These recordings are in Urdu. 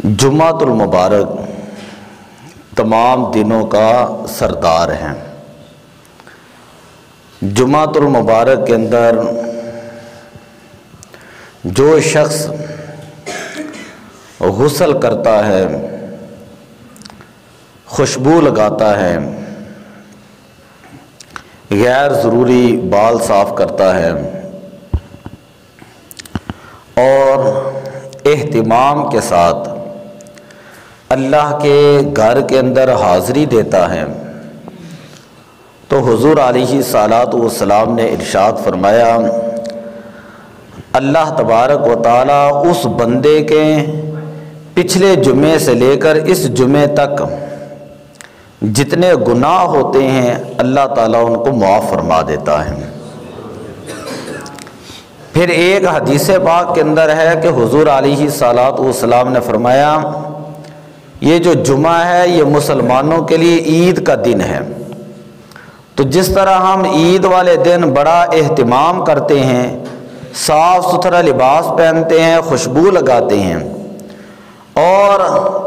جمعۃ المبارک تمام دنوں کا سردار ہے۔ جمعۃ المبارک کے اندر جو شخص غسل کرتا ہے، خوشبو لگاتا ہے، غیر ضروری بال صاف کرتا ہے اور اہتمام کے ساتھ اللہ کے گھر کے اندر حاضری دیتا ہے، تو حضور علیہ الصلوۃ والسلام نے ارشاد فرمایا، اللہ تبارک و تعالی اس بندے کے پچھلے جمعے سے لے کر اس جمعے تک جتنے گناہ ہوتے ہیں اللہ تعالیٰ ان کو معاف فرما دیتا ہے۔ پھر ایک حدیث پاک کے اندر ہے کہ حضور علیہ الصلوۃ والسلام نے فرمایا، یہ جو جمعہ ہے یہ مسلمانوں کے لیے عید کا دن ہے، تو جس طرح ہم عید والے دن بڑا اہتمام کرتے ہیں، صاف ستھرا لباس پہنتے ہیں، خوشبو لگاتے ہیں اور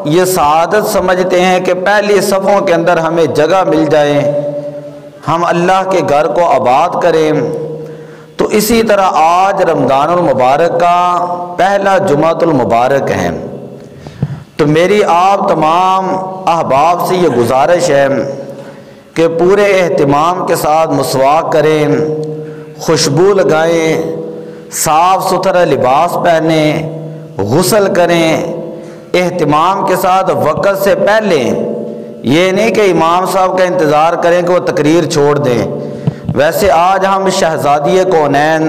یہ سعادت سمجھتے ہیں کہ پہلی صفوں کے اندر ہمیں جگہ مل جائے، ہم اللہ کے گھر کو آباد کریں، تو اسی طرح آج رمضان المبارک کا پہلا جمعۃ المبارک ہے۔ تو میری آپ تمام احباب سے یہ گزارش ہے کہ پورے اہتمام کے ساتھ مسواک کریں، خوشبو لگائیں، صاف ستھرا لباس پہنیں، غسل کریں، اہتمام کے ساتھ وقت سے پہلے، یہ نہیں کہ امام صاحب کا انتظار کریں کہ وہ تقریر چھوڑ دیں۔ ویسے آج ہم شہزادی کونین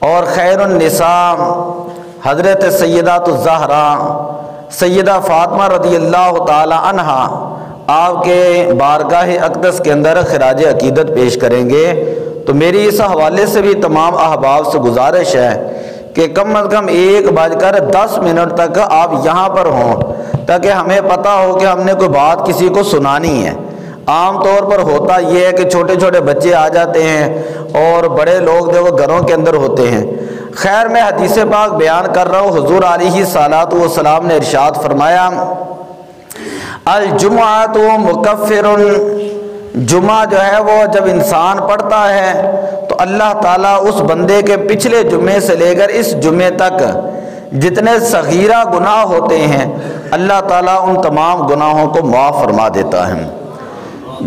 اور خیر النساء حضرت سیدات الزہرا سیدہ فاطمہ رضی اللہ تعالی عنہا آپ کے بارگاہ اقدس کے اندر خراج عقیدت پیش کریں گے، تو میری اس حوالے سے بھی تمام احباب سے گزارش ہے کہ کم از کم 1:10 تک آپ یہاں پر ہوں، تاکہ ہمیں پتہ ہو کہ ہم نے کوئی بات کسی کو سنانی ہے۔ عام طور پر ہوتا یہ ہے کہ چھوٹے چھوٹے بچے آ جاتے ہیں اور بڑے لوگ جو وہ گھروں کے اندر ہوتے ہیں۔ خیر، میں حدیث پاک بیان کر رہا ہوں، حضور علیہ الصلوۃ والسلام نے ارشاد فرمایا، الجمعۃ مکفر، جمعہ جو ہے وہ جب انسان پڑھتا ہے تو اللہ تعالیٰ اس بندے کے پچھلے جمعے سے لے کر اس جمعے تک جتنے صغیرہ گناہ ہوتے ہیں اللہ تعالیٰ ان تمام گناہوں کو معاف فرما دیتا ہے۔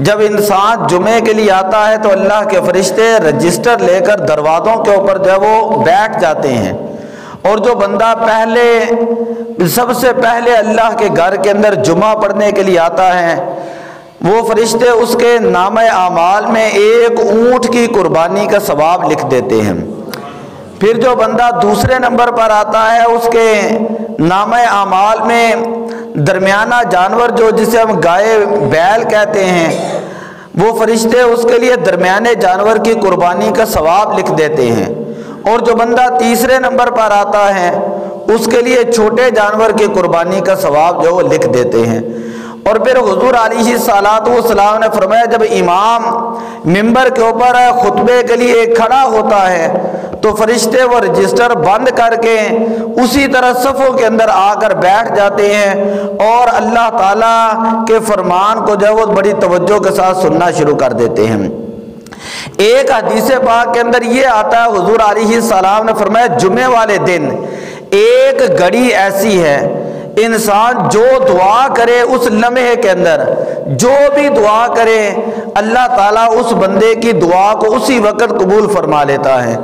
جب انسان جمعے کے لیے آتا ہے تو اللہ کے فرشتے رجسٹر لے کر دروازوں کے اوپر جو ہے وہ بیٹھ جاتے ہیں، اور جو بندہ سب سے پہلے اللہ کے گھر کے اندر جمعہ پڑھنے کے لیے آتا ہے، وہ فرشتے اس کے نامہ اعمال میں 1 اونٹ کی قربانی کا ثواب لکھ دیتے ہیں۔ پھر جو بندہ دوسرے نمبر پر آتا ہے اس کے نامہ اعمال میں درمیانہ جانور جسے ہم گائے بیل کہتے ہیں، وہ فرشتے اس کے لیے درمیانے جانور کی قربانی کا ثواب لکھ دیتے ہیں، اور جو بندہ تیسرے نمبر پر آتا ہے اس کے لیے چھوٹے جانور کی قربانی کا ثواب جو وہ لکھ دیتے ہیں۔ اور پھر حضور علیہ الصلوۃ والسلام نے فرمایا، جب امام ممبر کے اوپر خطبے کے لیے کھڑا ہوتا ہے تو فرشتے وہ رجسٹر بند کر کے اسی طرح صفوں کے اندر آ کر بیٹھ جاتے ہیں اور اللہ تعالیٰ کے فرمان کو جو ہے وہ بڑی توجہ کے ساتھ سننا شروع کر دیتے ہیں۔ ایک حدیث پاک کے اندر یہ آتا ہے، حضور علیہ السلام نے فرمایا، جمعے والے دن ایک گھڑی ایسی ہے، انسان جو دعا کرے اس لمحے کے اندر جو بھی دعا کرے اللہ تعالیٰ اس بندے کی دعا کو اسی وقت قبول فرما لیتا ہے۔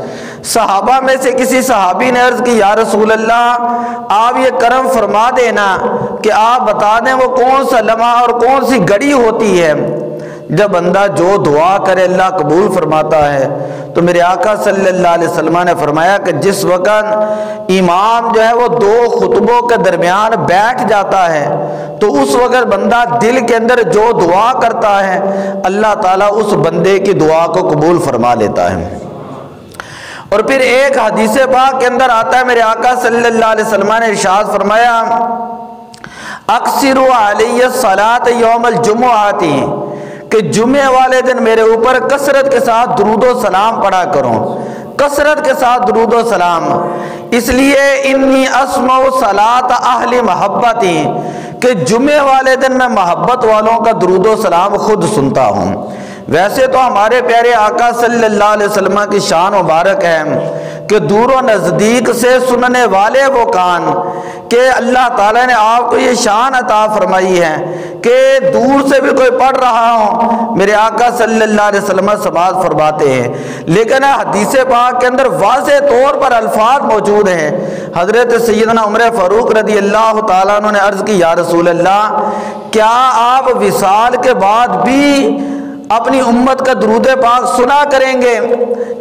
صحابہ میں سے کسی صحابی نے عرض کی، یا رسول اللہ، آپ یہ کرم فرما دینا کہ آپ بتا دیں وہ کون سا لمحہ اور کون سی گھڑی ہوتی ہے جب بندہ جو دعا کرے اللہ قبول فرماتا ہے۔ تو میرے آقا صلی اللہ علیہ وسلم نے فرمایا کہ جس وقت امام جو ہے وہ 2 خطبوں کے درمیان بیٹھ جاتا ہے تو اس وقت بندہ دل کے اندر جو دعا کرتا ہے اللہ تعالیٰ اس بندے کی دعا کو قبول فرما لیتا ہے۔ اور پھر ایک حدیث پاک کے اندر آتا ہے، میرے آقا صلی اللہ علیہ وسلم نے ارشاد فرمایا، اکثروا علی الصلاۃ یوم الجمعۃ، کہ جمعے والے دن میرے اوپر کثرت کے ساتھ درود و سلام پڑھا کرو، کثرت کے ساتھ درود و سلام، اس لیے انی اسمع صلاۃ اہل محبتی، کہ جمعے والے دن میں محبت والوں کا درود و سلام خود سنتا ہوں۔ ویسے تو ہمارے پیارے آقا صلی اللہ علیہ وسلم کی شان مبارک ہے کہ دور و نزدیک سے سننے والے وہ کان، کہ اللہ تعالیٰ نے آپ کو یہ شان عطا فرمائی ہے کہ دور سے بھی کوئی پڑھ رہا ہو میرے آقا صلی اللہ علیہ وسلم سماعت فرماتے ہیں۔ لیکن حدیث پاک کے اندر واضح طور پر الفاظ موجود ہیں۔ حضرت سیدنا عمر فاروق رضی اللہ تعالیٰ عنہ نے عرض کی، یا رسول اللہ، کیا آپ وصال کے بعد بھی اپنی امت کا درود پاک سنا کریں گے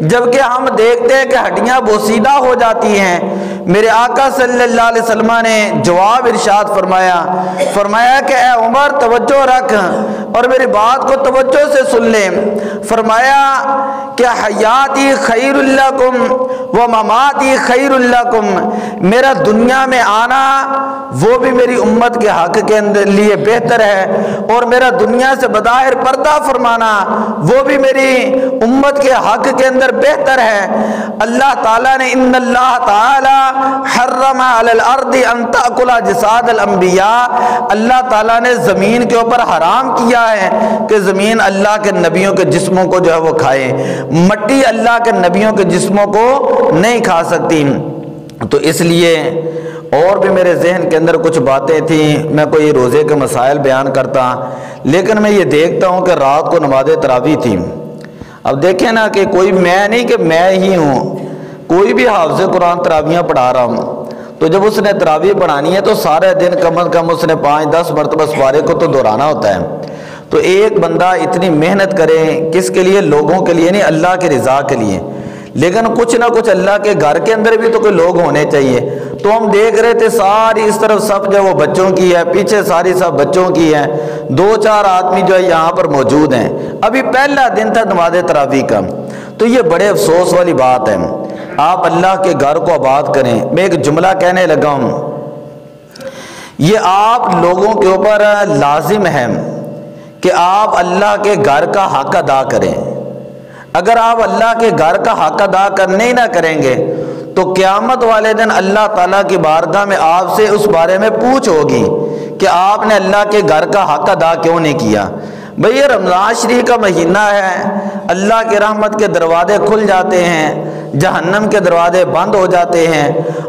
جبکہ ہم دیکھتے ہیں کہ ہڈیاں بوسیدہ ہو جاتی ہیں؟ میرے آقا صلی اللہ علیہ وسلم نے جواب ارشاد فرمایا کہ اے عمر توجہ رکھ اور میری بات کو توجہ سے سن لیں۔ فرمایا کہ حیاتی خیر لکم و مماتی خیر لکم، میرا دنیا میں آنا وہ بھی میری امت کے حق کے لیے بہتر ہے، اور میرا دنیا سے بظاہر پردہ فرمانا وہ بھی میری امت کے حق کے اندر بہتر ہے۔ اللہ تعالیٰ نے ان اللہ تعالی حرم علی الارض ان تأکل جساد الانبیاء، اللہ تعالیٰ نے زمین کے اوپر حرام کیا ہے کہ زمین اللہ کے نبیوں کے جسموں کو جو ہے وہ کھائے، مٹی اللہ کے نبیوں کے جسموں کو نہیں کھا سکتی۔ تو اس لیے اور بھی میرے ذہن کے اندر کچھ باتیں تھیں، میں کوئی روزے کے مسائل بیان کرتا، لیکن میں یہ دیکھتا ہوں کہ رات کو نماز تراویح تھی۔ اب دیکھیں نا کہ کوئی میں نہیں کہ میں ہی ہوں، کوئی بھی حافظ قرآن تراویحاں پڑھا رہا ہوں، تو جب اس نے تراویح پڑھانی ہے تو سارے دن کم از کم اس نے 5-10 مرتبہ اس پارے کو تو دہرانا ہوتا ہے۔ تو ایک بندہ اتنی محنت کرے کس کے لیے؟ لوگوں کے لیے نہیں، اللہ کی رضا کے لیے۔ لیکن کچھ نہ کچھ اللہ کے گھر کے اندر بھی تو کوئی لوگ ہونے چاہیے۔ تو ہم دیکھ رہے تھے ساری اس طرف سب جو وہ بچوں کی ہے، پیچھے ساری سب بچوں کی ہے، 2-4 آدمی جو ہے یہاں پر موجود ہیں۔ ابھی پہلا دن تھا نماز تراویح کا، تو یہ بڑے افسوس والی بات ہے۔ آپ اللہ کے گھر کو آباد کریں۔ میں ایک جملہ کہنے لگا ہوں، یہ آپ لوگوں کے اوپر لازم ہے کہ آپ اللہ کے گھر کا حق ادا کریں۔ اگر آپ اللہ کے گھر کا حق ادا کرنے ہی نہ کریں گے تو قیامت والے دن اللہ تعالیٰ کی بارگاہ میں آپ سے اس بارے میں پوچھ ہوگی کہ آپ نے اللہ کے گھر کا حق ادا کیوں نہیں کیا۔ بھئی یہ رمضان شریف کا مہینہ ہے، اللہ کی رحمت کے دروازے کھل جاتے ہیں، جہنم کے دروازے بند ہو جاتے ہیں،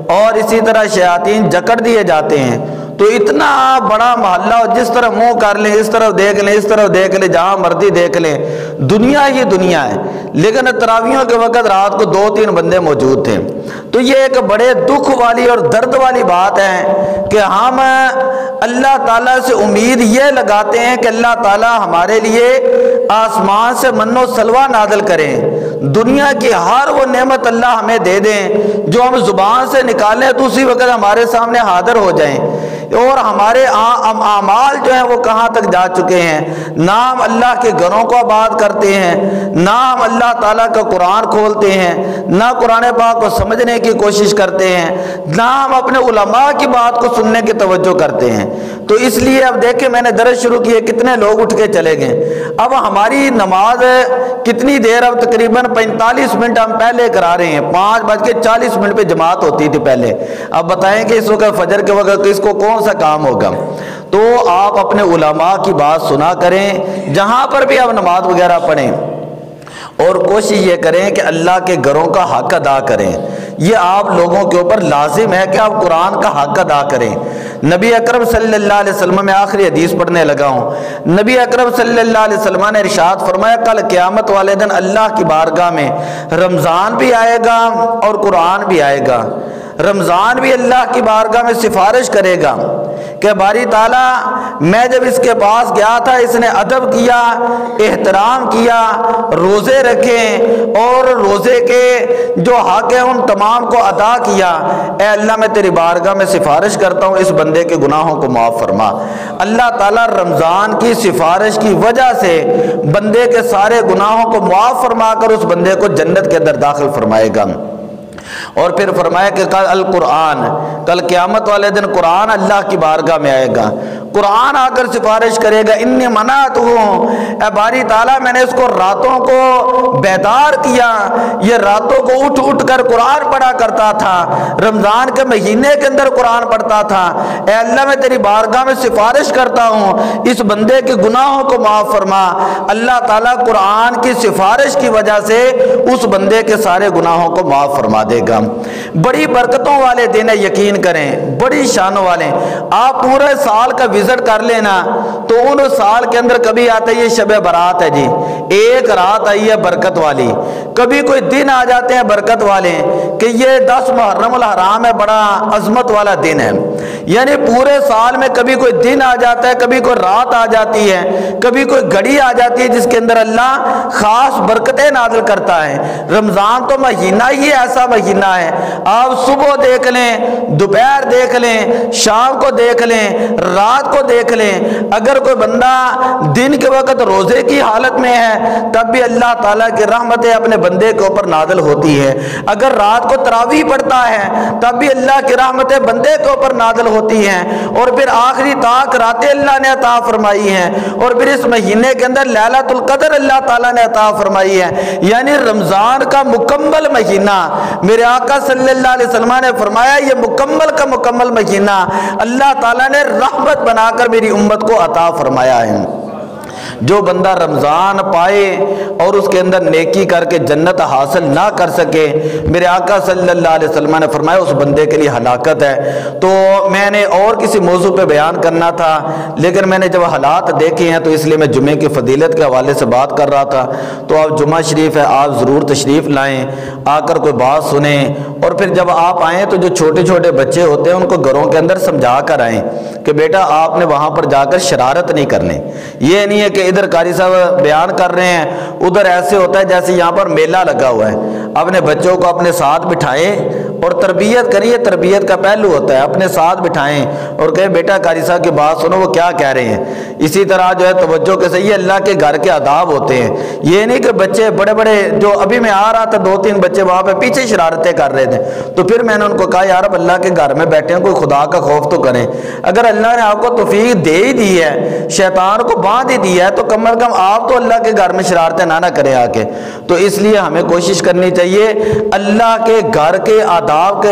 اور اسی طرح شیاطین جکڑ دیے جاتے ہیں۔ تو اتنا بڑا محلہ، جس طرح منہ کر لیں، اس طرف دیکھ لیں، اس طرف دیکھ لیں، جہاں مرضی دیکھ لیں، دنیا ہی دنیا ہے۔ لیکن تراویحوں کے وقت رات کو 2-3 بندے موجود تھے۔ تو یہ ایک بڑے دکھ والی اور درد والی بات ہے کہ ہم اللہ تعالیٰ سے امید یہ لگاتے ہیں کہ اللہ تعالیٰ ہمارے لیے آسمان سے من و سلوہ نازل کریں، دنیا کی ہر وہ نعمت اللہ ہمیں دے دیں جو ہم زبان سے نکالیں تو اسی وقت ہمارے سامنے حاضر ہو جائیں، اور ہمارے اعمال جو ہیں وہ کہاں تک جا چکے ہیں۔ نہ ہم اللہ کے گھروں کو آباد کرتے ہیں، نہ ہم اللہ تعالیٰ کا قرآن کھولتے ہیں، نہ قرآن پاک کو سمجھنے کی کوشش کرتے ہیں، نہ ہم اپنے علماء کی بات کو سننے کی توجہ کرتے ہیں۔ تو اس لیے اب دیکھیں میں نے درس شروع کیے، کتنے لوگ اٹھ کے چلے گئے۔ اب ہماری نماز کتنی دیر، اب تقریباً 45 منٹ ہم پہلے کرا رہے ہیں، 5:40 پہ جماعت ہوتی تھی پہلے۔ اب بتائیں کہ اس وقت فجر کے وقت اس کو کون سا کام ہوگا؟ تو آپ اپنے علماء کی بات سنا کریں، جہاں پر بھی آپ نماز وغیرہ پڑھیں، اور کوشش یہ کریں کہ اللہ کے گھروں کا حق ادا کریں۔ یہ آپ لوگوں کے اوپر لازم ہے کہ آپ قرآن کا حق ادا کریں۔ نبی اکرم صلی اللہ علیہ وسلم، میں آخری حدیث پڑھنے لگا ہوں، نبی اکرم صلی اللہ علیہ وسلم نے ارشاد فرمایا کل قیامت والے دن اللہ کی بارگاہ میں رمضان بھی آئے گا اور قرآن بھی آئے گا۔ رمضان بھی اللہ کی بارگاہ میں سفارش کرے گا کہ باری تعالیٰ میں جب اس کے پاس گیا تھا اس نے ادب کیا، احترام کیا، روزے رکھے اور روزے کے جو حق ہیں ان تمام کو ادا کیا۔ اے اللہ میں تیری بارگاہ میں سفارش کرتا ہوں اس بندے کے گناہوں کو معاف فرما۔ اللہ تعالیٰ رمضان کی سفارش کی وجہ سے بندے کے سارے گناہوں کو معاف فرما کر اس بندے کو جنت کے اندر داخل فرمائے گا۔ اور پھر فرمایا کہ کل القرآن، کل قیامت والے دن قرآن اللہ کی بارگاہ میں آئے گا، قرآن آ کر سفارش کرے گا، انی منعت ہوں، اے باری تعالیٰ میں نے اس کو راتوں کو بیدار کیا، یہ راتوں کو اٹھ اٹھ کر قرآن پڑھا کرتا تھا، رمضان کے مہینے کے اندر قرآن پڑھتا تھا، اے اللہ میں تیری بارگاہ میں سفارش کرتا ہوں اس بندے کے گناہوں کو معاف فرما۔ اللہ تعالیٰ قرآن کی سفارش کی وجہ سے اس بندے کے سارے گناہوں کو معاف فرما دے گا۔ بڑی برکتوں والے دن ہے، یقین کریں، بڑی شانوں والے۔ آپ پورے سال کا وزٹ کر لینا تو ان سال کے اندر کبھی آتا ہے یہ شب برات ہے جی، ایک رات آئی ہے برکت والی، کبھی کوئی دن آ جاتے ہیں برکت والے کہ یہ 10 محرم الحرام ہے، بڑا عظمت والا دن ہے، یعنی پورے سال میں کبھی کوئی دن آ جاتا ہے، کبھی کوئی رات آ جاتی ہے، کبھی کوئی گھڑی آ جاتی ہے جس کے اندر اللہ خاص برکتیں نازل کرتا ہے۔ رمضان تو مہینہ ہی ایسا مہینہ ہے، آپ صبح دیکھ لیں، دوپہر دیکھ لیں، شام کو دیکھ لیں، رات کو دیکھ لیں، اگر کوئی بندہ دن کے وقت روزے کی حالت میں ہے تب بھی اللہ تعالیٰ کی رحمتیں اپنے بندے کے اوپر نازل ہوتی ہے، اگر رات کو تراویح پڑھتا ہے تب بھی اللہ کی رحمتیں بندے کے اوپر نازل ہوتی ہیں، اور پھر آخری طاق راتیں اللہ نے عطا فرمائی ہیں، اور پھر اس مہینے کے اندر لیلۃ القدر اللہ تعالیٰ نے عطا فرمائی ہے، یعنی رمضان کا مکمل مہینہ میرے آقا صلی اللہ علیہ وسلم نے فرمایا یہ مکمل کا مکمل مہینہ اللہ تعالیٰ نے رحمت بنا کر میری امت کو عطا فرمایا ہے۔ جو بندہ رمضان پائے اور اس کے اندر نیکی کر کے جنت حاصل نہ کر سکے، میرے آقا صلی اللہ علیہ وسلم نے فرمایا اس بندے کے لیے ہلاکت ہے۔ تو میں نے اور کسی موضوع پہ بیان کرنا تھا، لیکن میں نے جب حالات دیکھے ہیں تو اس لیے میں جمعے کی فضیلت کے حوالے سے بات کر رہا تھا۔ تو اب جمعہ شریف ہے، آپ ضرور تشریف لائیں، آ کر کوئی بات سنیں، اور پھر جب آپ آئیں تو جو چھوٹے چھوٹے بچے ہوتے ہیں ان کو گھروں کے اندر سمجھا کر آئیں کہ بیٹا آپ نے وہاں پر جا کر شرارت نہیں کرنی، یہ نہیں ہے کہ ادھر قاری صاحب بیان کر رہے ہیں ادھر ایسے ہوتا ہے جیسے یہاں پر میلہ لگا ہوا ہے۔ اپنے بچوں کو اپنے ساتھ بٹھائیں اور تربیت کریے، تربیت کا پہلو ہوتا ہے، اپنے ساتھ بٹھائیں اور کہیں بیٹا قاری صاحب کی بات سنو وہ کیا کہہ رہے ہیں۔ اسی طرح جو ہے توجہ کے صحیح اللہ کے گھر کے آداب ہوتے ہیں، یہ نہیں کہ بچے بڑے بڑے، جو ابھی میں آ رہا تھا 2-3 بچے وہاں پہ پیچھے شرارتیں کر رہے تھے، تو پھر میں نے ان کو کہا یار اب اللہ کے گھر میں بیٹھے ہیں، کوئی خدا کا خوف تو کریں، اگر اللہ نے آپ کو توفیق دے ہی دی ہے، شیطان کو باندھ ہی دی ہے، تو کم از کم آپ تو اللہ کے گھر میں شرارتیں نہ کریں آ کے۔ تو اس لیے ہمیں کوشش کرنی چاہیے اللہ کے گھر کے آداب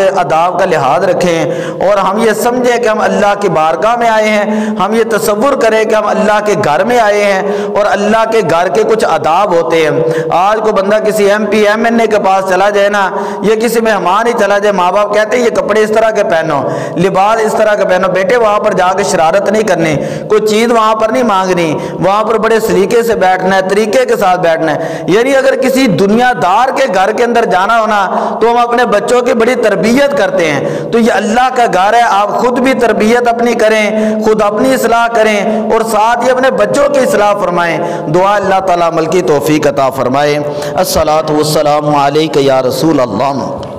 کا لحاظ رکھیں، اور ہم یہ سمجھیں کہ ہم اللہ کی بارگاہ میں آئے ہیں، ہم یہ تصور کریں کہ ہم اللہ کے گھر میں آئے ہیں اور اللہ کے گھر کے کچھ آداب ہوتے ہیں۔ آج کو بندہ کسی MP-MNA کے پاس چلا جائے نا، یا کسی مہمان ہی چلا جائے، ماں باپ کہتے ہیں یہ کپڑے اس طرح کے پہنو، لباس اس طرح کے پہنو، بیٹے وہاں پر جا کے شرارت نہیں کرنی، کوئی چیز وہاں پر نہیں مانگنی، وہاں پر بڑے سلیقے سے بیٹھنا ہے، طریقے کے ساتھ بیٹھنا ہے۔ یعنی اگر کسی دنیا دار کے گھر کے اندر جانا ہونا تو ہم اپنے بچوں کی بڑی تربیت کرتے ہیں، تو یہ اللہ کا گھر ہے، آپ خود بھی تربیت اپنی کریں، خود اپنی اصلاح کریں اور ساتھ ہی اپنے بچوں کی اصلاح فرمائیں۔ دعا اللہ تعالیٰ عمل کی توفیق عطا فرمائے۔ الصلاۃ والسلام علیک یا رسول اللہ۔